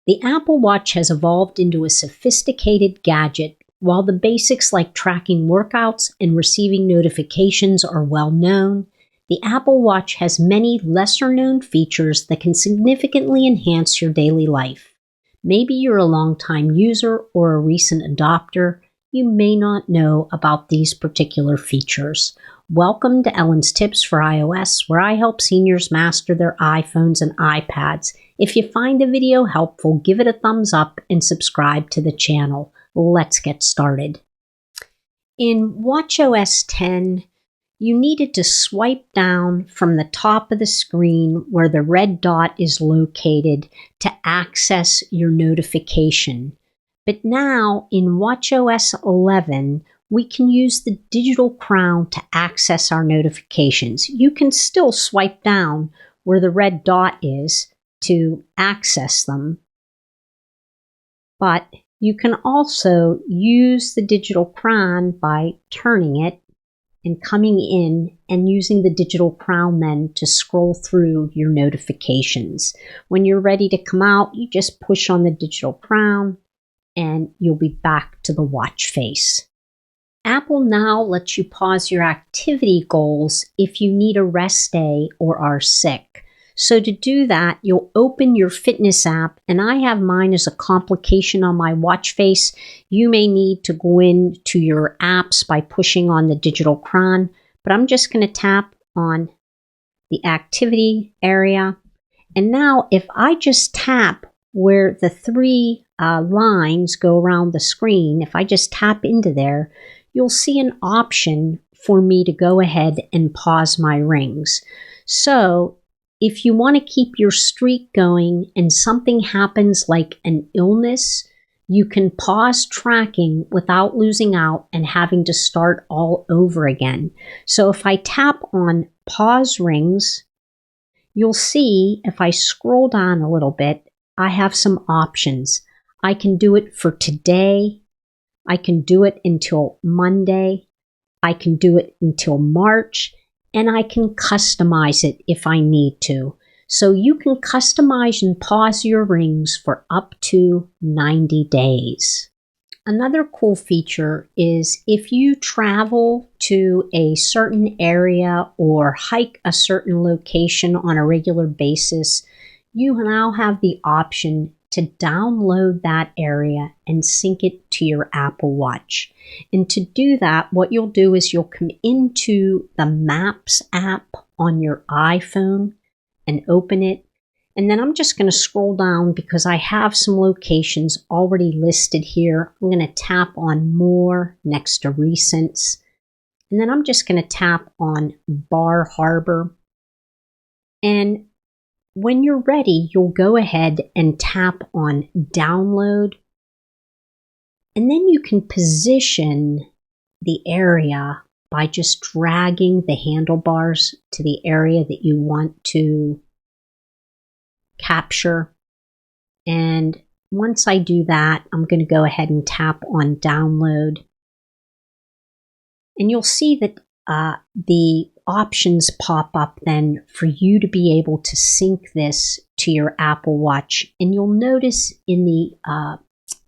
The Apple Watch has evolved into a sophisticated gadget. While the basics like tracking workouts and receiving notifications are well known, the Apple Watch has many lesser-known features that can significantly enhance your daily life. Maybe you're a long-time user or a recent adopter. You may not know about these particular features. Welcome to Ellen's Tips for iOS, where I help seniors master their iPhones and iPads. If you find the video helpful, give it a thumbs up and subscribe to the channel. Let's get started. In watchOS 10, you needed to swipe down from the top of the screen where the red dot is located to access your notification. But now in watchOS 11, we can use the digital crown to access our notifications. You can still swipe down where the red dot is to access them, but you can also use the digital crown by turning it and coming in and using the digital crown then to scroll through your notifications. When you're ready to come out, you just push on the digital crown and you'll be back to the watch face. Apple now lets you pause your activity goals if you need a rest day or are sick. So to do that, you'll open your fitness app, and I have mine as a complication on my watch face. You may need to go into your apps by pushing on the digital crown, but I'm just going to tap on the activity area. And now if I just tap where the three lines go around the screen, if I just tap into there, you'll see an option for me to go ahead and pause my rings. So if you want to keep your streak going and something happens like an illness, you can pause tracking without losing out and having to start all over again. So if I tap on pause rings, you'll see if I scroll down a little bit, I have some options. I can do it for today. I can do it until Monday. I can do it until March. And I can customize it if I need to. So you can customize and pause your rings for up to 90 days. Another cool feature is if you travel to a certain area or hike a certain location on a regular basis, you now have the option to download that area and sync it to your Apple Watch. And to do that, what you'll do is you'll come into the Maps app on your iPhone and open it. And then I'm just going to scroll down because I have some locations already listed here. I'm going to tap on More next to Recents. And then I'm just going to tap on Bar Harbor. And when you're ready, you'll go ahead and tap on Download. And then you can position the area by just dragging the handlebars to the area that you want to capture. And once I do that, I'm going to go ahead and tap on Download. And you'll see that the options pop up then for you to be able to sync this to your Apple Watch. And you'll notice in the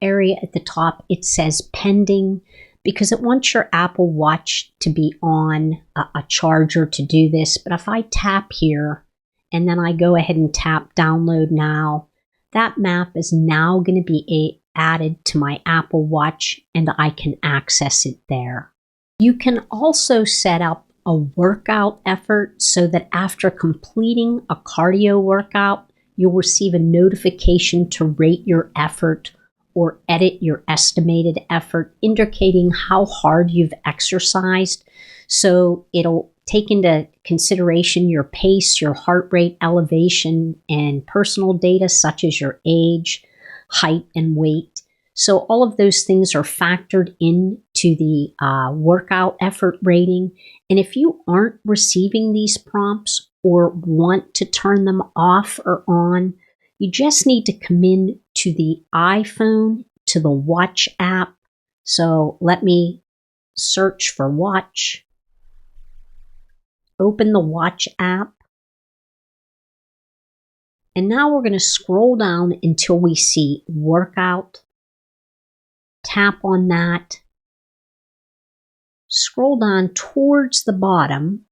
area at the top, it says pending because it wants your Apple Watch to be on a charger to do this. But if I tap here and then I go ahead and tap download now, that map is now going to be added to my Apple Watch and I can access it there. You can also set up a workout effort so that after completing a cardio workout, you'll receive a notification to rate your effort or edit your estimated effort, indicating how hard you've exercised. So it'll take into consideration your pace, your heart rate, elevation, and personal data such as your age, height, and weight. So all of those things are factored into the workout effort rating. And if you aren't receiving these prompts or want to turn them off or on, you just need to come in to the iPhone, to the Watch app. So let me search for Watch. Open the Watch app. And now we're going to scroll down until we see workout. Tap on that. Scroll down towards the bottom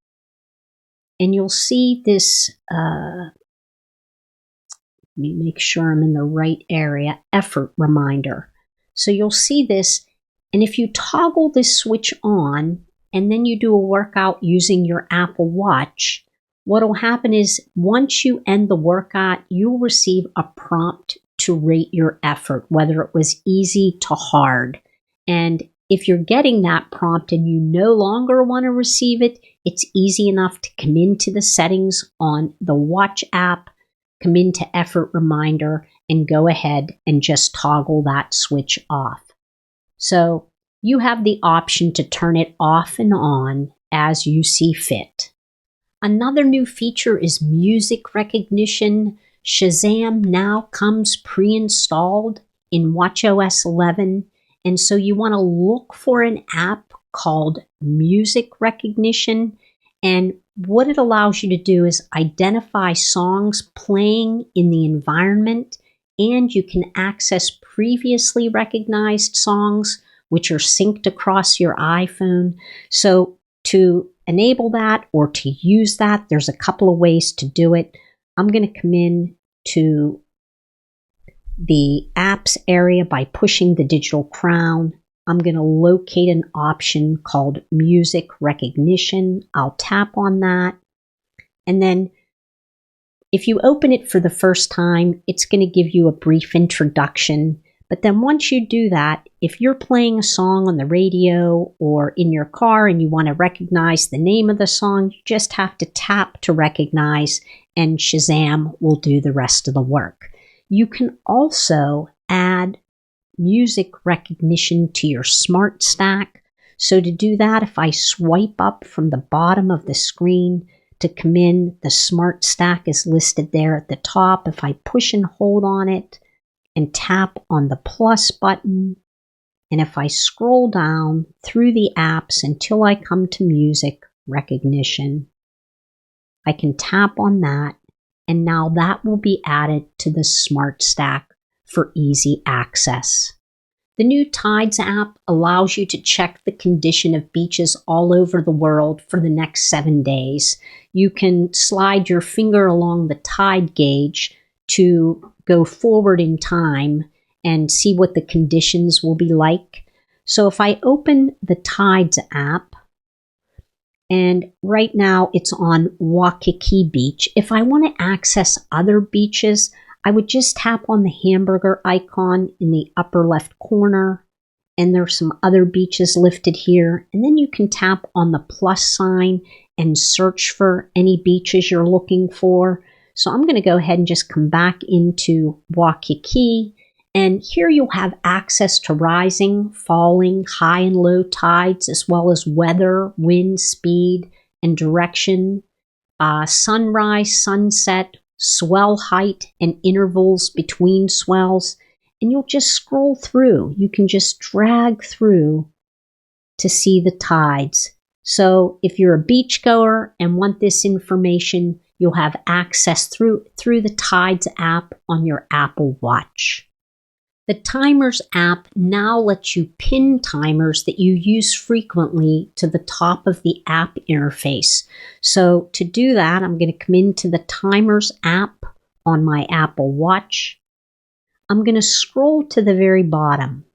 and you'll see this, let me make sure I'm in the right area, effort reminder. So you'll see this, and if you toggle this switch on and then you do a workout using your Apple Watch, what will happen is once you end the workout, you'll receive a prompt to rate your effort, whether it was easy to hard. And if you're getting that prompt and you no longer want to receive it, it's easy enough to come into the settings on the Watch app, come into effort reminder, and go ahead and just toggle that switch off. So you have the option to turn it off and on as you see fit. Another new feature is music recognition. Shazam now comes pre-installed in watchOS 11. And so you want to look for an app called Music Recognition. And what it allows you to do is identify songs playing in the environment, and you can access previously recognized songs which are synced across your iPhone. So to enable that or to use that, there's a couple of ways to do it. I'm going to come in to the apps area by pushing the digital crown. I'm going to locate an option called Music Recognition. I'll tap on that. And then if you open it for the first time, it's going to give you a brief introduction. But then once you do that, if you're playing a song on the radio or in your car and you want to recognize the name of the song, you just have to tap to recognize, and Shazam will do the rest of the work. You can also add music recognition to your smart stack. So to do that, if I swipe up from the bottom of the screen to come in, the smart stack is listed there at the top. If I push and hold on it and tap on the plus button, and if I scroll down through the apps until I come to music recognition, I can tap on that. And now that will be added to the Smart Stack for easy access. The new Tides app allows you to check the condition of beaches all over the world for the next 7 days. You can slide your finger along the tide gauge to go forward in time and see what the conditions will be like. So if I open the Tides app, and right now it's on Waikiki Beach. If I want to access other beaches, I would just tap on the hamburger icon in the upper left corner. And there's some other beaches listed here. And then you can tap on the plus sign and search for any beaches you're looking for. So I'm going to go ahead and just come back into Waikiki. And here you'll have access to rising, falling, high and low tides, as well as weather, wind, speed, and direction, sunrise, sunset, swell height, and intervals between swells. And you'll just scroll through. You can just drag through to see the tides. So if you're a beachgoer and want this information, you'll have access through the Tides app on your Apple Watch. The Timers app now lets you pin timers that you use frequently to the top of the app interface. So to do that, I'm going to come into the Timers app on my Apple Watch. I'm going to scroll to the very bottom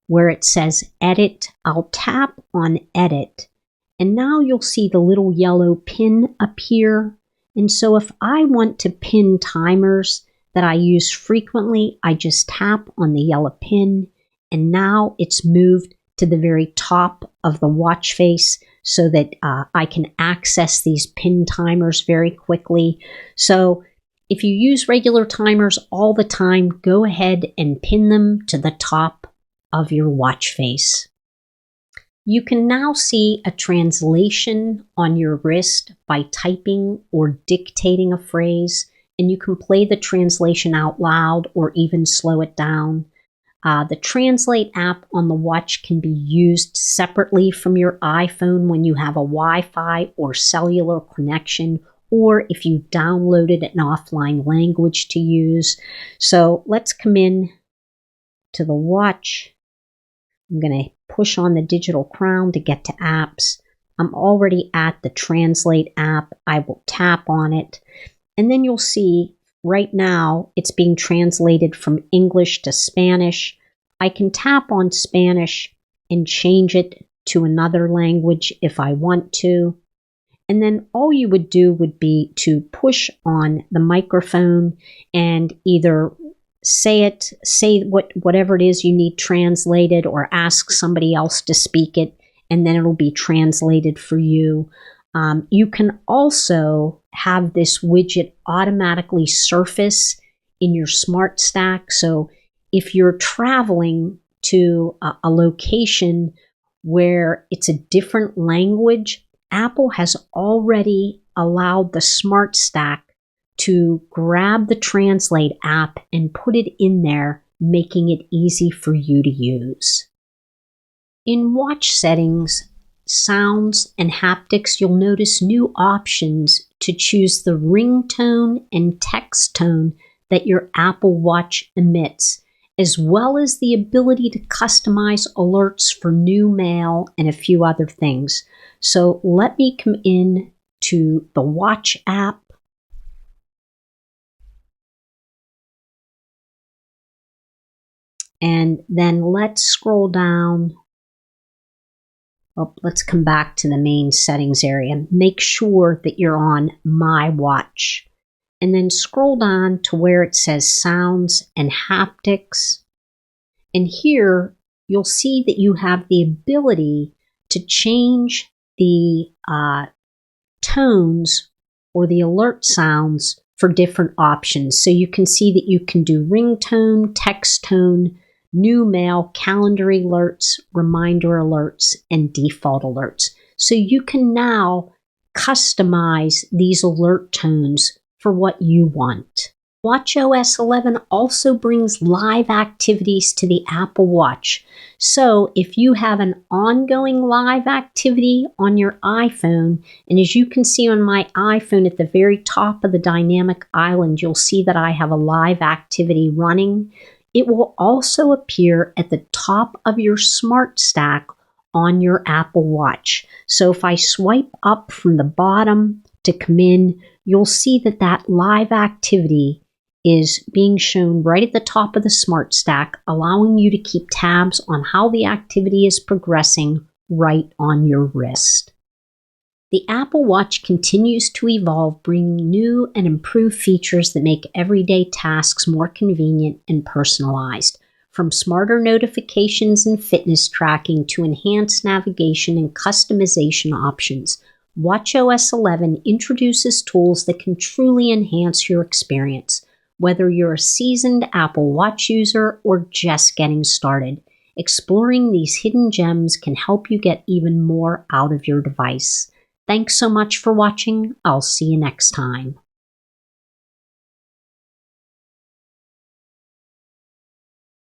where it says Edit. I'll tap on Edit, and now you'll see the little yellow pin appear. And so if I want to pin timers that I use frequently, I just tap on the yellow pin, and now it's moved to the very top of the watch face so that I can access these pin timers very quickly. So if you use regular timers all the time, go ahead and pin them to the top of your watch face. You can now see a translation on your wrist by typing or dictating a phrase, and you can play the translation out loud or even slow it down. The Translate app on the watch can be used separately from your iPhone when you have a Wi-Fi or cellular connection, or if you downloaded an offline language to use. So let's come in to the watch. I'm going to push on the digital crown to get to apps. I'm already at the Translate app. I will tap on it, and then you'll see right now it's being translated from English to Spanish. I can tap on Spanish and change it to another language if I want to. And then all you would do would be to push on the microphone and either say whatever it is you need translated, or ask somebody else to speak it, and then it'll be translated for you. You can also have this widget automatically surface in your Smart Stack. So if you're traveling to a location where it's a different language, Apple has already allowed the Smart Stack to grab the Translate app and put it in there, making it easy for you to use. In watch settings, sounds, and haptics, you'll notice new options to choose the ringtone and text tone that your Apple Watch emits, as well as the ability to customize alerts for new mail and a few other things. So let me come in to the Watch app. And then let's scroll down. Oh, let's come back to the main settings area. Make sure that you're on My Watch. And then scroll down to where it says Sounds and Haptics. And here you'll see that you have the ability to change the tones or the alert sounds for different options. So you can see that you can do ringtone, text tone, new mail, calendar alerts, reminder alerts, and default alerts. So you can now customize these alert tones for what you want. watchOS 11 also brings live activities to the Apple Watch. So if you have an ongoing live activity on your iPhone, and as you can see on my iPhone at the very top of the dynamic island, you'll see that I have a live activity running. It will also appear at the top of your Smart Stack on your Apple Watch. So if I swipe up from the bottom to come in, you'll see that that live activity is being shown right at the top of the Smart Stack, allowing you to keep tabs on how the activity is progressing right on your wrist. The Apple Watch continues to evolve, bringing new and improved features that make everyday tasks more convenient and personalized. From smarter notifications and fitness tracking to enhanced navigation and customization options, watchOS 11 introduces tools that can truly enhance your experience. Whether you're a seasoned Apple Watch user or just getting started, exploring these hidden gems can help you get even more out of your device. Thanks so much for watching. I'll see you next time.